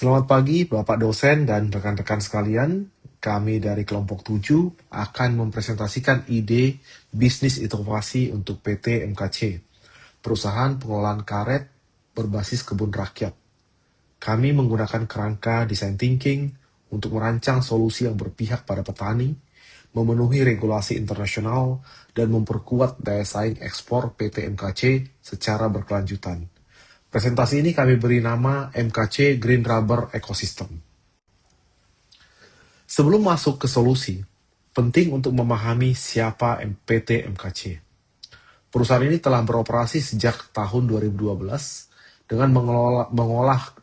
Selamat pagi Bapak dosen dan rekan-rekan sekalian. Kami dari kelompok 7 akan mempresentasikan ide bisnis inovasi untuk PT MKC, perusahaan pengolahan karet berbasis kebun rakyat. Kami menggunakan kerangka design thinking untuk merancang solusi yang berpihak pada petani, memenuhi regulasi internasional, dan memperkuat daya saing ekspor PT MKC secara berkelanjutan. Presentasi ini kami beri nama MKC Green Rubber Ecosystem. Sebelum masuk ke solusi, penting untuk memahami siapa PT MKC. Perusahaan ini telah beroperasi sejak tahun 2012 dengan mengolah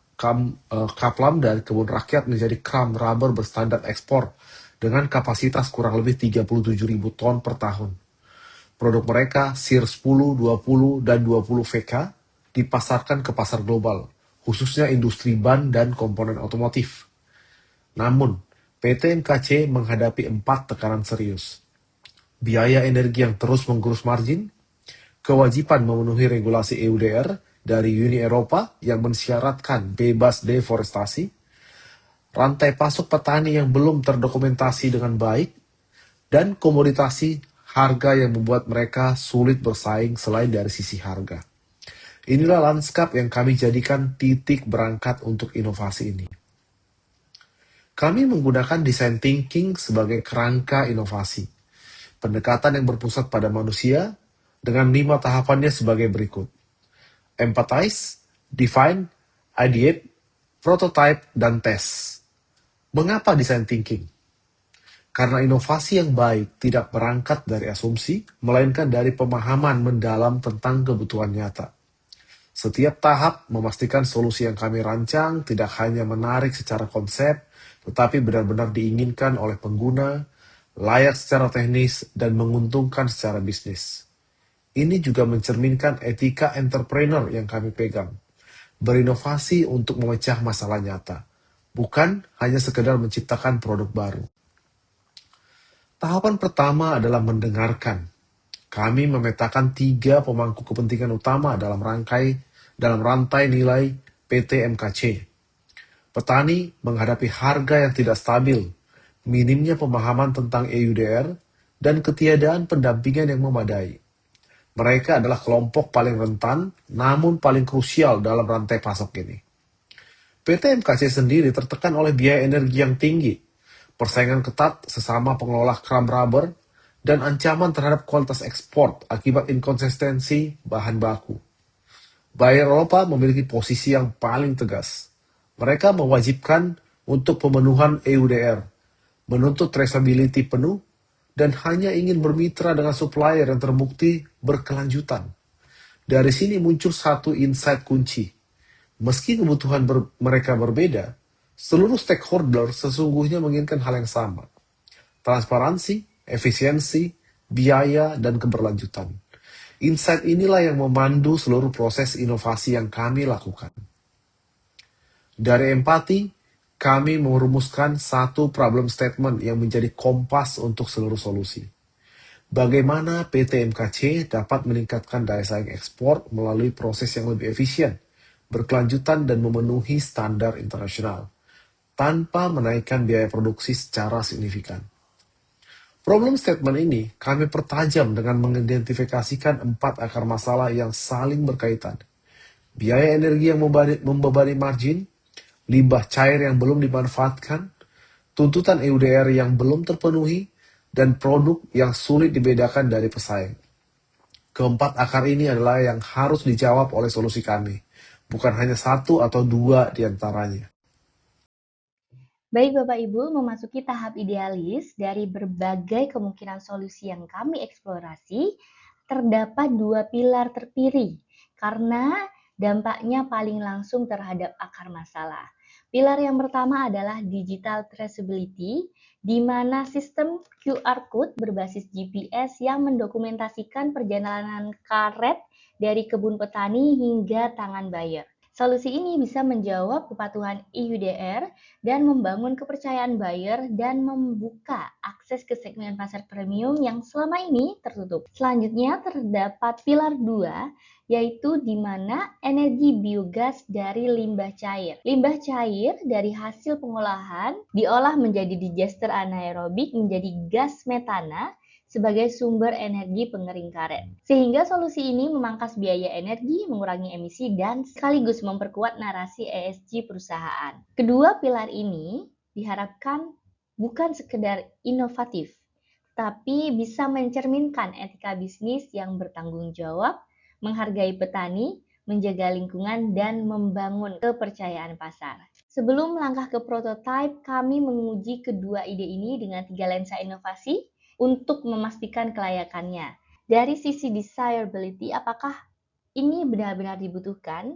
kaplam dari kebun rakyat menjadi crown rubber berstandar ekspor dengan kapasitas kurang lebih 37.000 ton per tahun. Produk mereka, SIR 10, 20, dan 20 VK, dipasarkan ke pasar global, khususnya industri ban dan komponen otomotif. Namun, PT MKC menghadapi 4 tekanan serius. Biaya energi yang terus menggerus margin, kewajiban memenuhi regulasi EUDR dari Uni Eropa yang mensyaratkan bebas deforestasi, rantai pasok petani yang belum terdokumentasi dengan baik, dan komoditasi harga yang membuat mereka sulit bersaing selain dari sisi harga. Inilah lanskap yang kami jadikan titik berangkat untuk inovasi ini. Kami menggunakan design thinking sebagai kerangka inovasi. Pendekatan yang berpusat pada manusia dengan 5 tahapannya sebagai berikut. Empathize, define, ideate, prototype, dan test. Mengapa design thinking? Karena inovasi yang baik tidak berangkat dari asumsi, melainkan dari pemahaman mendalam tentang kebutuhan nyata. Setiap tahap memastikan solusi yang kami rancang tidak hanya menarik secara konsep, tetapi benar-benar diinginkan oleh pengguna, layak secara teknis, dan menguntungkan secara bisnis. Ini juga mencerminkan etika entrepreneur yang kami pegang. Berinovasi untuk memecah masalah nyata, bukan hanya sekedar menciptakan produk baru. Tahapan pertama adalah mendengarkan. Kami memetakan 3 pemangku kepentingan utama dalam rantai nilai PT MKC. Petani menghadapi harga yang tidak stabil, minimnya pemahaman tentang EUDR, dan ketiadaan pendampingan yang memadai. Mereka adalah kelompok paling rentan, namun paling krusial dalam rantai pasok ini. PT MKC sendiri tertekan oleh biaya energi yang tinggi, persaingan ketat sesama pengelola kram rubber, dan ancaman terhadap kualitas ekspor akibat inkonsistensi bahan baku. Bayer Eropa memiliki posisi yang paling tegas. Mereka mewajibkan untuk pemenuhan EUDR, menuntut traceability penuh, dan hanya ingin bermitra dengan supplier yang terbukti berkelanjutan. Dari sini muncul satu insight kunci. Meski kebutuhan mereka berbeda, seluruh stakeholder sesungguhnya menginginkan hal yang sama. Transparansi, efisiensi, biaya, dan keberlanjutan. Insight inilah yang memandu seluruh proses inovasi yang kami lakukan. Dari empati, kami merumuskan satu problem statement yang menjadi kompas untuk seluruh solusi. Bagaimana PT MKC dapat meningkatkan daya saing ekspor melalui proses yang lebih efisien, berkelanjutan, dan memenuhi standar internasional, tanpa menaikkan biaya produksi secara signifikan. Problem statement ini kami pertajam dengan mengidentifikasikan 4 akar masalah yang saling berkaitan. Biaya energi yang membebani margin, limbah cair yang belum dimanfaatkan, tuntutan EUDR yang belum terpenuhi, dan produk yang sulit dibedakan dari pesaing. Keempat akar ini adalah yang harus dijawab oleh solusi kami, bukan hanya 1 atau 2 di antaranya. Baik Bapak Ibu, memasuki tahap idealis dari berbagai kemungkinan solusi yang kami eksplorasi, terdapat 2 pilar terpilih karena dampaknya paling langsung terhadap akar masalah. Pilar yang pertama adalah digital traceability, di mana sistem QR Code berbasis GPS yang mendokumentasikan perjalanan karet dari kebun petani hingga tangan buyer. Solusi ini bisa menjawab kepatuhan EUDR dan membangun kepercayaan buyer dan membuka akses ke segmen pasar premium yang selama ini tertutup. Selanjutnya terdapat pilar 2, yaitu di mana energi biogas dari limbah cair. Limbah cair dari hasil pengolahan diolah menjadi digester anaerobik menjadi gas metana sebagai sumber energi pengering karet. Sehingga solusi ini memangkas biaya energi, mengurangi emisi, dan sekaligus memperkuat narasi ESG perusahaan. Kedua pilar ini diharapkan bukan sekedar inovatif, tapi bisa mencerminkan etika bisnis yang bertanggung jawab, menghargai petani, menjaga lingkungan, dan membangun kepercayaan pasar. Sebelum melangkah ke prototipe, kami menguji kedua ide ini dengan 3 lensa inovasi untuk memastikan kelayakannya. Dari sisi desirability, apakah ini benar-benar dibutuhkan?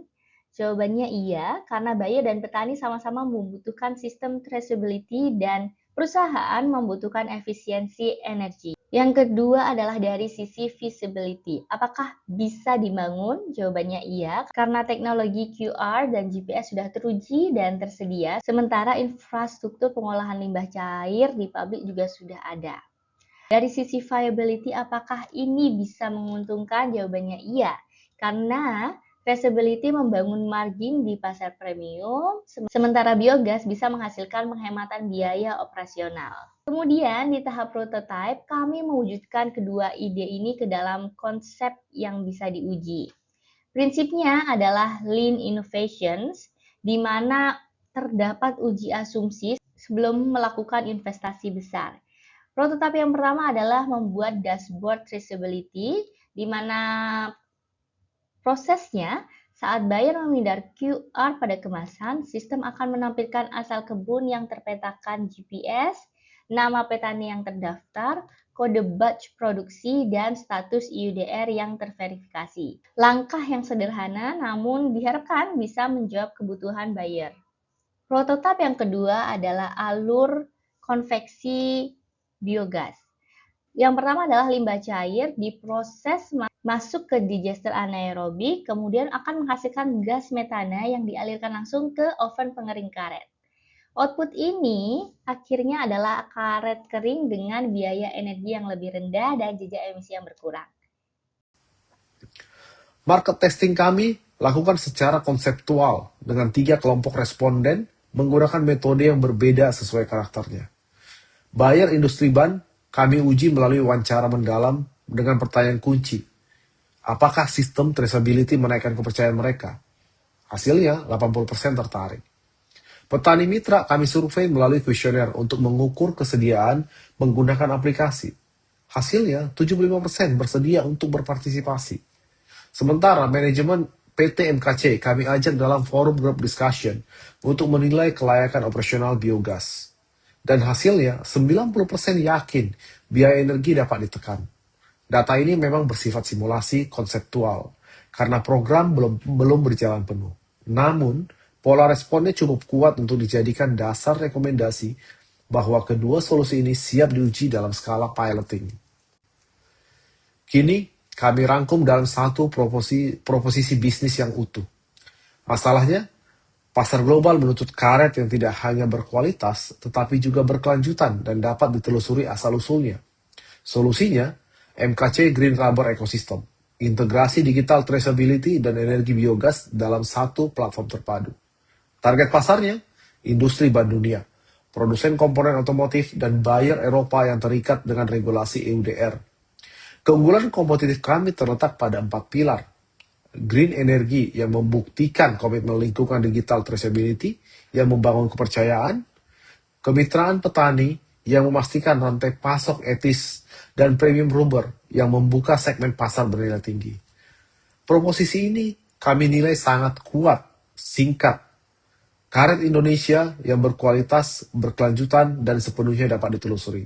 Jawabannya iya, karena buyer dan petani sama-sama membutuhkan sistem traceability dan perusahaan membutuhkan efisiensi energi. Yang kedua adalah dari sisi feasibility. Apakah bisa dibangun? Jawabannya iya, karena teknologi QR dan GPS sudah teruji dan tersedia, sementara infrastruktur pengolahan limbah cair di pabrik juga sudah ada. Dari sisi viability, apakah ini bisa menguntungkan? Jawabannya iya, karena traceability membangun margin di pasar premium, sementara biogas bisa menghasilkan penghematan biaya operasional. Kemudian di tahap prototype, kami mewujudkan kedua ide ini ke dalam konsep yang bisa diuji. Prinsipnya adalah lean innovations, di mana terdapat uji asumsi sebelum melakukan investasi besar. Prototipe yang pertama adalah membuat dashboard traceability, di mana prosesnya saat buyer memindar QR pada kemasan, sistem akan menampilkan asal kebun yang terpetakan GPS, nama petani yang terdaftar, kode batch produksi, dan status EUDR yang terverifikasi. Langkah yang sederhana namun diharapkan bisa menjawab kebutuhan buyer. Prototipe yang kedua adalah alur konveksi biogas. Yang pertama adalah limbah cair diproses masuk ke digester anaerobik, kemudian akan menghasilkan gas metana yang dialirkan langsung ke oven pengering karet. Output ini akhirnya adalah karet kering dengan biaya energi yang lebih rendah dan jejak emisi yang berkurang. Market testing kami lakukan secara konseptual dengan 3 kelompok responden menggunakan metode yang berbeda sesuai karakternya. Buyer industri ban kami uji melalui wawancara mendalam dengan pertanyaan kunci. Apakah sistem traceability menaikkan kepercayaan mereka? Hasilnya 80% tertarik. Petani mitra kami survei melalui kuesioner untuk mengukur kesediaan menggunakan aplikasi. Hasilnya 75% bersedia untuk berpartisipasi. Sementara manajemen PT MKC kami ajak dalam forum group discussion untuk menilai kelayakan operasional biogas. Dan hasilnya 90% yakin biaya energi dapat ditekan. Data ini memang bersifat simulasi konseptual karena program belum berjalan penuh. Namun, pola responnya cukup kuat untuk dijadikan dasar rekomendasi bahwa kedua solusi ini siap diuji dalam skala piloting. Kini, kami rangkum dalam satu proposisi bisnis yang utuh. Masalahnya, pasar global menuntut karet yang tidak hanya berkualitas, tetapi juga berkelanjutan dan dapat ditelusuri asal-usulnya. Solusinya, MKC Green Rubber Ecosystem, integrasi digital traceability dan energi biogas dalam satu platform terpadu. Target pasarnya, industri ban dunia, produsen komponen otomotif, dan buyer Eropa yang terikat dengan regulasi EUDR. Keunggulan kompetitif kami terletak pada 4 pilar. Green energy yang membuktikan komitmen lingkungan digital traceability yang membangun kepercayaan, kemitraan petani yang memastikan rantai pasok etis, dan premium rubber yang membuka segmen pasar bernilai tinggi. Proposisi ini kami nilai sangat kuat, singkat. Karet Indonesia yang berkualitas, berkelanjutan, dan sepenuhnya dapat ditelusuri.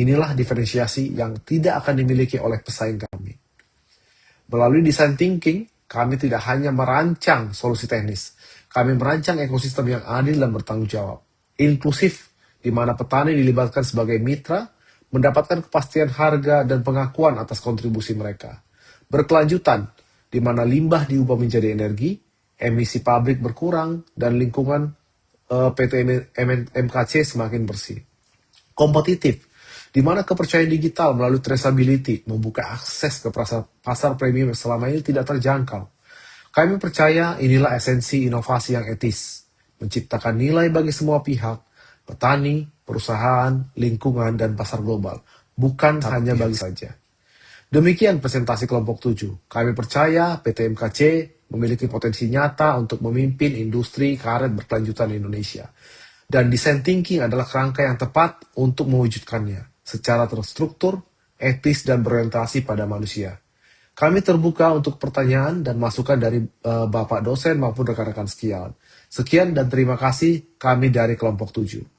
Inilah diferensiasi yang tidak akan dimiliki oleh pesaing kami. Melalui design thinking, kami tidak hanya merancang solusi teknis, kami merancang ekosistem yang adil dan bertanggung jawab, inklusif, di mana petani dilibatkan sebagai mitra, mendapatkan kepastian harga dan pengakuan atas kontribusi mereka. Berkelanjutan, di mana limbah diubah menjadi energi, emisi pabrik berkurang, dan lingkungan PT MKC semakin bersih. Kompetitif, di mana kepercayaan digital melalui traceability membuka akses ke pasar premium yang selama ini tidak terjangkau. Kami percaya inilah esensi inovasi yang etis, menciptakan nilai bagi semua pihak, petani, perusahaan, lingkungan, dan pasar global, bukan hanya bagi saja. Demikian presentasi kelompok 7. Kami percaya PT MKC memiliki potensi nyata untuk memimpin industri karet berkelanjutan di Indonesia. Dan design thinking adalah kerangka yang tepat untuk mewujudkannya secara terstruktur, etis, dan berorientasi pada manusia. Kami terbuka untuk pertanyaan dan masukan dari Bapak dosen maupun rekan-rekan sekalian. Sekian dan terima kasih kami dari kelompok 7.